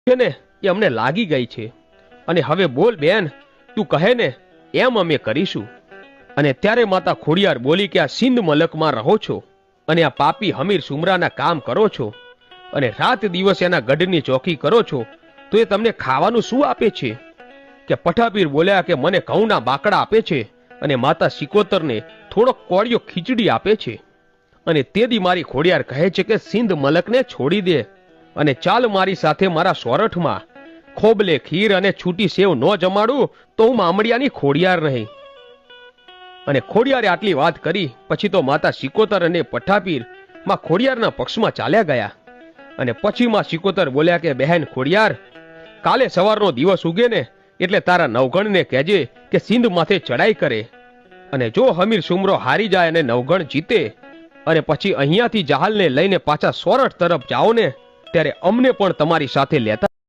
છે ને એ અમને લાગી ગઈ છે અને હવે બોલ બેન, તું કહે ને એમ અમે કરીશું. અને ત્યારે માતા ખોડિયાર બોલી કે આ સિંધ મલકમાં રહો છો અને આ પાપી હમીર સુમરાના કામ કરો છો અને રાત દિવસ એના ગઢની ચોકી કરો છો, તો એ તમને ખાવાનું શું આપે છે? કે પઠાપીર બોલ્યા કે મને ઘઉંના બાકડા આપે છે અને માતા સિકોતરને થોડોક કોળિયો ખીચડી આપે છે. અને તે દી મારી ખોડિયાર કહે છે કે સિંધ મલકને છોડી દે અને ચાલ મારી સાથે મારા સોરઠમાં. ખોબલે ખીર અને છૂટી સેવ ન જમાડું તો હું મામડિયાની ખોડિયાર નહીં. અને ખોડિયારે આટલી વાત કરી પછી તો માતા સિકોતર અને પઠાપીર માં ખોડિયારના પક્ષમાં ચાલ્યા ગયા. અને પછી માં સિકોતર બોલ્યા કે બહેન ખોડિયાર, કાલે સવારનો દિવસ ઉગે ને એટલે તારા નવગણને કહેજે કે સિંધ માથે ચડાઈ કરે અને જો હમીર સુમરો હારી જાય અને નવગણ જીતે અને પછી અહીંયાથી જહાલને લઈને પાછા સોરઠ તરફ જાઓ ને ત્યારે અમને પણ તમારી સાથે લેતા